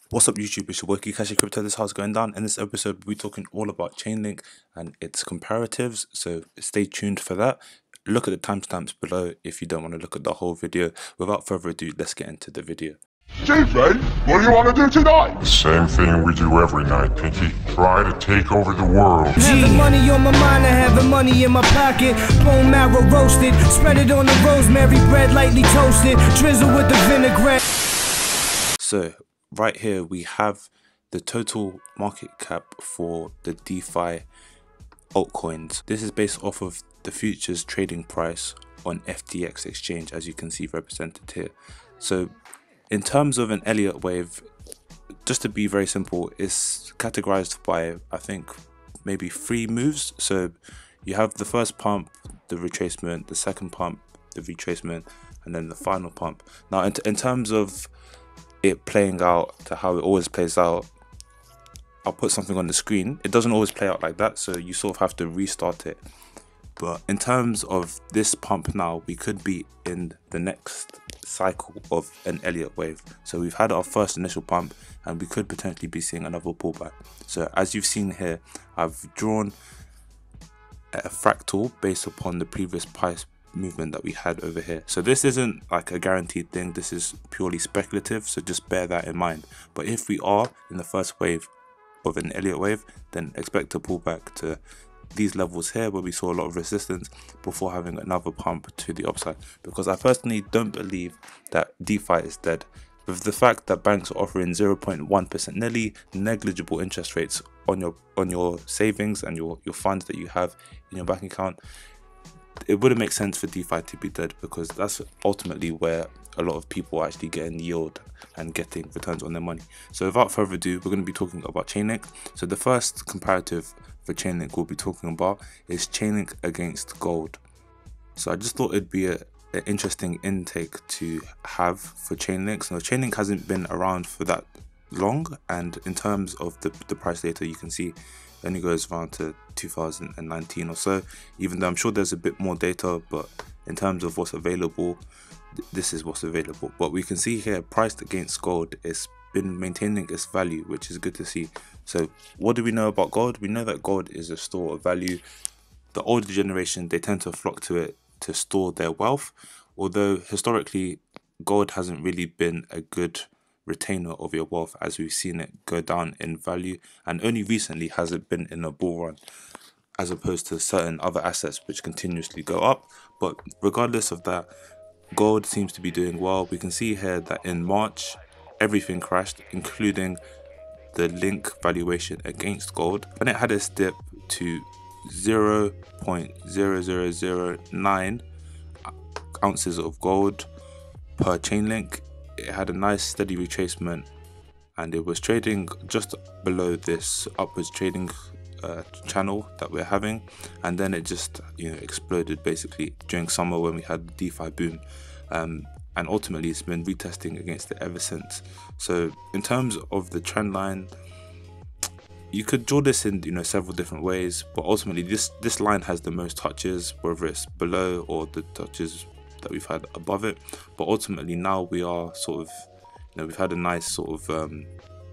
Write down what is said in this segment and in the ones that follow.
What's up YouTube, it's your boy Kakashi Crypto. This is how it's going down. In this episode we'll be talking all about Chainlink and its comparatives, so stay tuned for that. Look at the timestamps below if you don't want to look at the whole video. Without further ado, let's get into the video. Defi, what do you want to do tonight? The same thing we do every night, Pinky. Try to take over the world. Having money on my mind, I have the money in my pocket. Bone marrow roasted, spread it on the rosemary bread, lightly toasted, drizzle with the vinaigrette. So right here we have the total market cap for the DeFi altcoins. This is based off of the futures trading price on FTX exchange, as you can see represented here. So in terms of an Elliott wave, just to be very simple, it's categorized by, I think, maybe 3 moves. So you have the first pump, the retracement, the second pump, the retracement, and then the final pump. Now in terms of it playing out to how it always plays out, I'll put something on the screen. It doesn't always play out like that, so you sort of have to restart it. But in terms of this pump now, we could be in the next cycle of an Elliott wave. So we've had our first initial pump and we could potentially be seeing another pullback. So as you've seen here, I've drawn a fractal based upon the previous price movement that we had over here. So this isn't like a guaranteed thing, this is purely speculative, so just bear that in mind. But if we are in the first wave of an Elliott wave, then expect a pullback to these levels here where we saw a lot of resistance before having another pump to the upside, because I personally don't believe that DeFi is dead. With the fact that banks are offering 0.1%, nearly negligible interest rates on your savings and your funds that you have in your bank account, it wouldn't make sense for DeFi to be dead, because that's ultimately where a lot of people are actually getting yield and getting returns on their money. So without further ado, we're going to be talking about Chainlink. So the first comparative for Chainlink we'll be talking about is Chainlink against gold. So I just thought it'd be an interesting intake to have for Chainlink. So Chainlink hasn't been around for that long, and in terms of the price data, you can see it only goes around to 2019 or so, even though I'm sure there's a bit more data, but in terms of what's available, this is what's available. But we can see here, priced against gold, it's been maintaining its value, which is good to see. So what do we know about gold? We know that gold is a store of value. The older generation, they tend to flock to it to store their wealth, although historically gold hasn't really been a good retainer of your wealth, as we've seen it go down in value, and only recently has it been in a bull run, as opposed to certain other assets which continuously go up. But regardless of that, gold seems to be doing well. We can see here that in March everything crashed, including the link valuation against gold, and it had a dip to 0.0009 ounces of gold per Chainlink. It had a nice steady retracement, and it was trading just below this upwards trading channel that we're having, and then it just exploded basically during summer when we had the DeFi boom, and ultimately it's been retesting against it ever since. So in terms of the trend line, you could draw this in several different ways, but ultimately this line has the most touches, whether it's below or the touches that we've had above it. But ultimately now we are sort of, we've had a nice sort of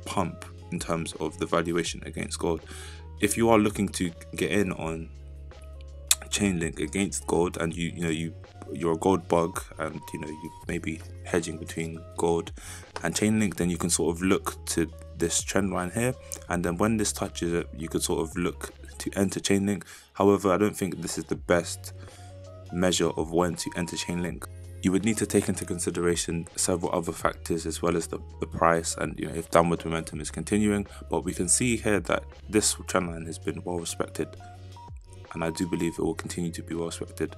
pump in terms of the valuation against gold. If you are looking to get in on Chainlink against gold, and you're a gold bug, and you may be hedging between gold and Chainlink, then you can sort of look to this trend line here, and then when this touches it, you could sort of look to enter Chainlink. However, I don't think this is the best measure of when to enter Chainlink. You would need to take into consideration several other factors, as well as the price, and if downward momentum is continuing. But we can see here that this trend line has been well respected, and I do believe it will continue to be well respected.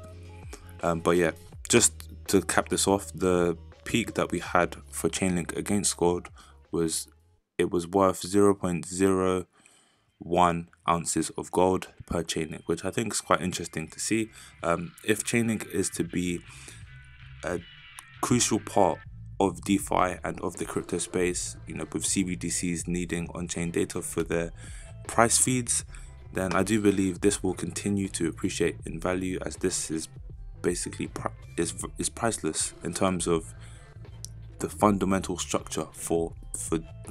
But yeah, just to cap this off, the peak that we had for Chainlink against gold was worth 0.01 ounces of gold per Chainlink, which I think is quite interesting to see. If Chainlink is to be a crucial part of DeFi and of the crypto space, with CBDCs needing on-chain data for their price feeds, then I do believe this will continue to appreciate in value, as this is basically is priceless in terms of the fundamental structure for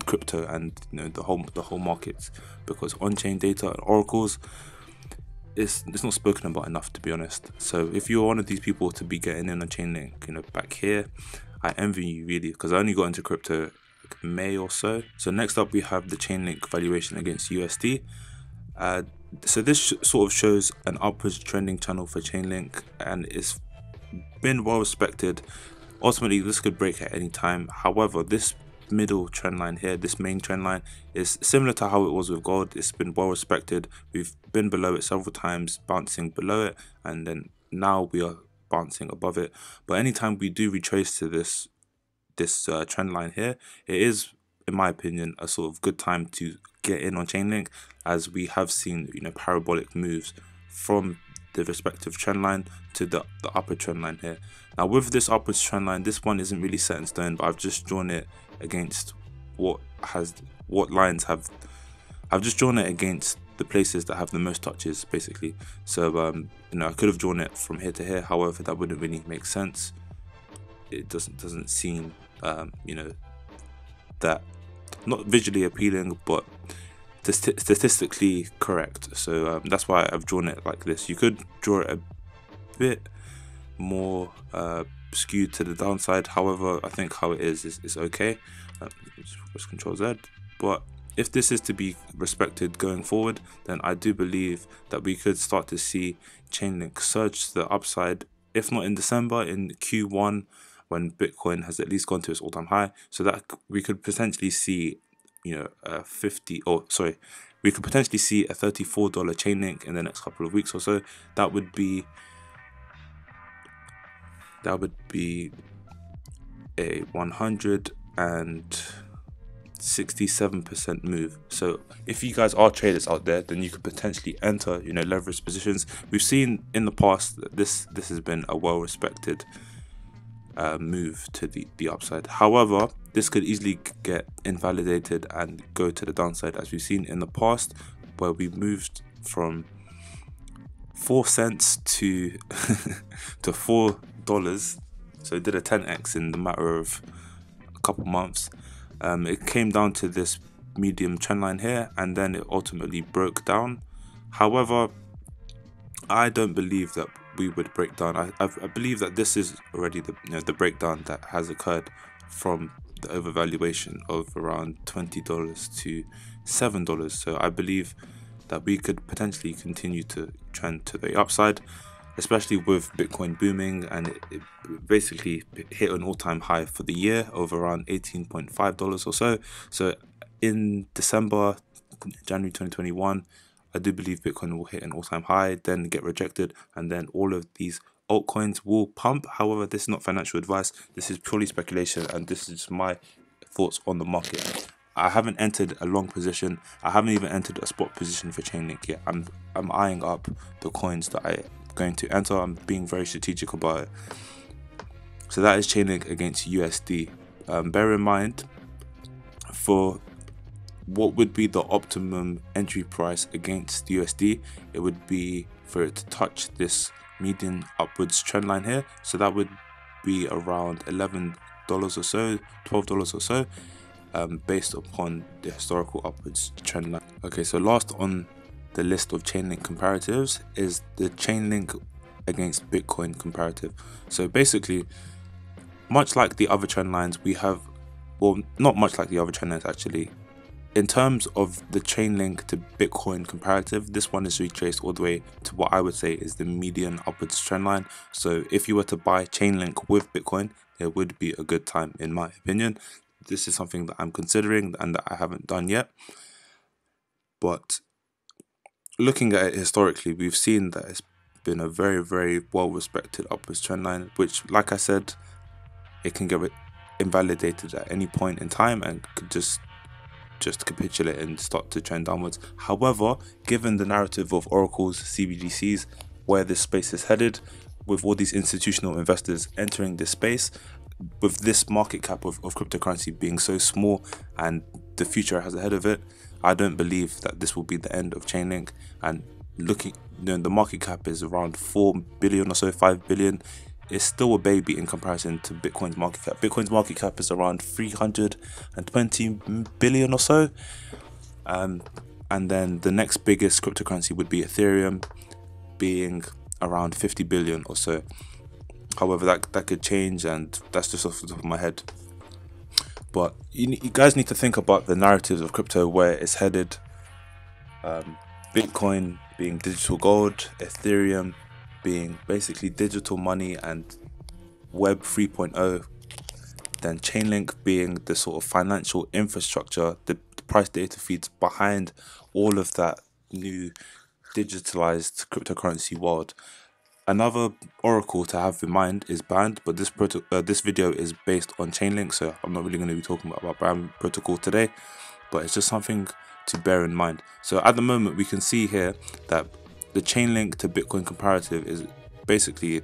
crypto and the whole markets, because on-chain data and oracles, it's not spoken about enough, to be honest. So if you're one of these people to be getting in on Chainlink, back here, I envy you really, because I only got into crypto like May or so. So next up we have the Chainlink valuation against USD. So this sort of shows an upwards trending channel for Chainlink, and it's been well respected. Ultimately, this could break at any time. However, this middle trend line here, this main trend line, is similar to how it was with gold. It's been well respected. We've been below it several times, bouncing below it, and then now we are bouncing above it. But anytime we do retrace to this trend line here, it is, in my opinion, a sort of good time to get in on Chainlink, as we have seen parabolic moves from the respective trend line to the upper trend line here. Now with this upwards trend line, this one isn't really set in stone, but I've just drawn it against I've just drawn it against the places that have the most touches, basically. So I could have drawn it from here to here, however that wouldn't really make sense. It doesn't seem that, not visually appealing, but statistically correct. So that's why I've drawn it like this. You could draw it a bit more skewed to the downside, however I think how it is okay. Just Control Z. But if this is to be respected going forward, then I do believe that we could start to see Chainlink surge to the upside, if not in December, in Q1, when Bitcoin has at least gone to its all-time high. So that we could potentially see we could potentially see a $34 Chainlink in the next couple of weeks or so. That would be a 167% move. So if you guys are traders out there, then you could potentially enter leverage positions. We've seen in the past that this has been a well respected move to the upside. However, this could easily get invalidated and go to the downside, as we've seen in the past, where we moved from 4 cents to to $4. So it did a 10x in the matter of a couple months. It came down to this medium trend line here, and then it ultimately broke down. However, I don't believe that we would break down. I believe that this is already the breakdown that has occurred from the overvaluation of around $20 to $7. So I believe that we could potentially continue to trend to the upside, especially with Bitcoin booming, and it basically hit an all-time high for the year of around $18.5 or so. So in January 2021, I do believe Bitcoin will hit an all-time high, then get rejected, and then all of these altcoins will pump. However, this is not financial advice. This is purely speculation, and this is my thoughts on the market. I haven't entered a long position. I haven't even entered a spot position for Chainlink yet. I'm eyeing up the coins that I'm going to enter. I'm being very strategic about it. So that is Chainlink against USD. Bear in mind, for what would be the optimum entry price against USD, it would be for it to touch this median upwards trend line here. So that would be around $11 or so, $12 or so, based upon the historical upwards trend line. Okay, so last on the list of Chainlink comparatives is the Chainlink against Bitcoin comparative. So basically, much like the other trend lines, we have, well, not much like the other trend lines actually. In terms of the Chainlink to Bitcoin comparative, this one is retraced all the way to what I would say is the median upwards trend line. So if you were to buy Chainlink with Bitcoin, it would be a good time, in my opinion. This is something that I'm considering and that I haven't done yet. But looking at it historically, we've seen that it's been a very, very well respected upwards trend line, which, like I said, it can get invalidated at any point in time and could just capitulate and start to trend downwards. However, given the narrative of oracles, CBDCs, where this space is headed, with all these institutional investors entering this space, with this market cap of cryptocurrency being so small and the future has ahead of it, I don't believe that this will be the end of Chainlink. And looking, the market cap is around 4 billion or so, 5 billion. it's still a baby in comparison to Bitcoin's market cap. Bitcoin's market cap is around 320 billion or so. And then the next biggest cryptocurrency would be Ethereum, being around 50 billion or so. However, that could change, and that's just off the top of my head. But you guys need to think about the narratives of crypto, where it's headed. Bitcoin being digital gold, Ethereum being basically digital money and Web 3.0, then Chainlink being the sort of financial infrastructure, the price data feeds behind all of that new digitalized cryptocurrency world. Another oracle to have in mind is Band, but this video is based on Chainlink, so I'm not really going to be talking about Band protocol today, but it's just something to bear in mind. So at the moment, we can see here that the Chainlink to Bitcoin comparative is basically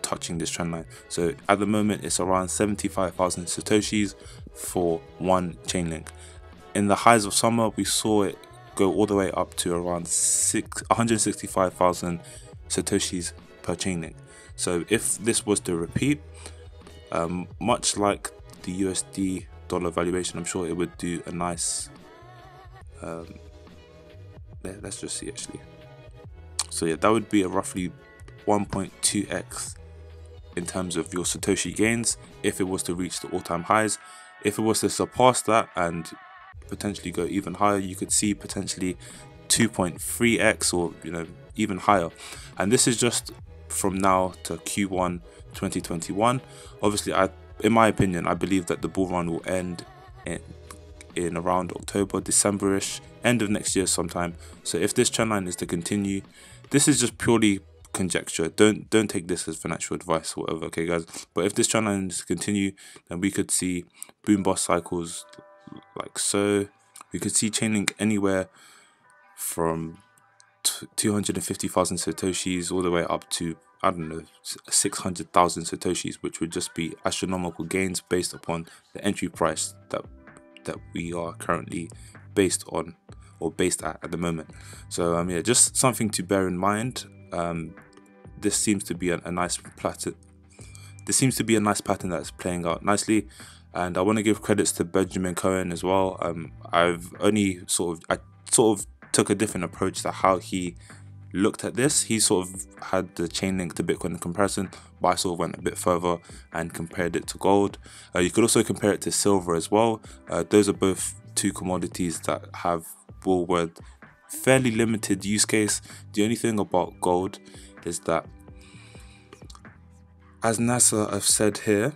touching this trend line. So at the moment, it's around 75,000 satoshis for one Chainlink. In the highs of summer, we saw it go all the way up to around 165,000 satoshis per Chainlink. So if this was to repeat, much like the USD dollar valuation, I'm sure it would do a nice let's just see actually. So yeah, that would be a roughly 1.2x in terms of your satoshi gains if it was to reach the all-time highs. If it was to surpass that and potentially go even higher, you could see potentially 2.3x or even higher. And this is just from now to Q1 2021. Obviously, in my opinion, I believe that the bull run will end in around October, December-ish, end of next year sometime. So if this trend line is to continue, this is just purely conjecture. Don't take this as financial advice or whatever, okay guys? But if this trend line is to continue, then we could see boom bust cycles like so. We could see Chainlink anywhere from 250,000 satoshis all the way up to, I don't know, 600,000 satoshis, which would just be astronomical gains based upon the entry price that we are currently based on or based at the moment. So yeah, just something to bear in mind. This seems to be a nice pattern. This seems to be a nice pattern that's playing out nicely, and I want to give credits to Benjamin Cohen as well. I sort of took a different approach to how he looked at this. He sort of had the Chainlink to Bitcoin in comparison, but I sort of went a bit further and compared it to gold. You could also compare it to silver as well. Those are both two commodities that have with fairly limited use case. The only thing about gold is that, as NASA have said here,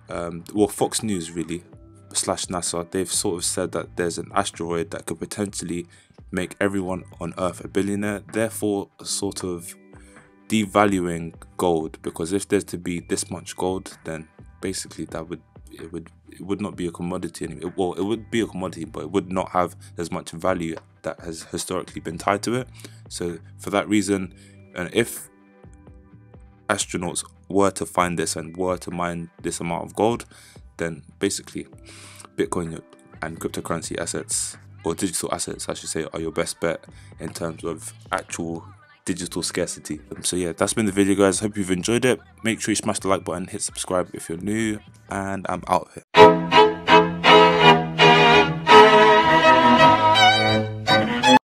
well, Fox News really / NASA, they've sort of said that there's an asteroid that could potentially make everyone on Earth a billionaire, therefore sort of devaluing gold, because if there's to be this much gold, then basically it would not be a commodity anymore. Well, it would be a commodity, but it would not have as much value that has historically been tied to it. So for that reason, and if astronauts were to find this and were to mine this amount of gold, then basically Bitcoin and cryptocurrency assets, or digital assets I should say, are your best bet in terms of actual digital scarcity. So yeah, that's been the video guys. Hope you've enjoyed it. Make sure you smash the like button, hit subscribe if you're new, and I'm out here.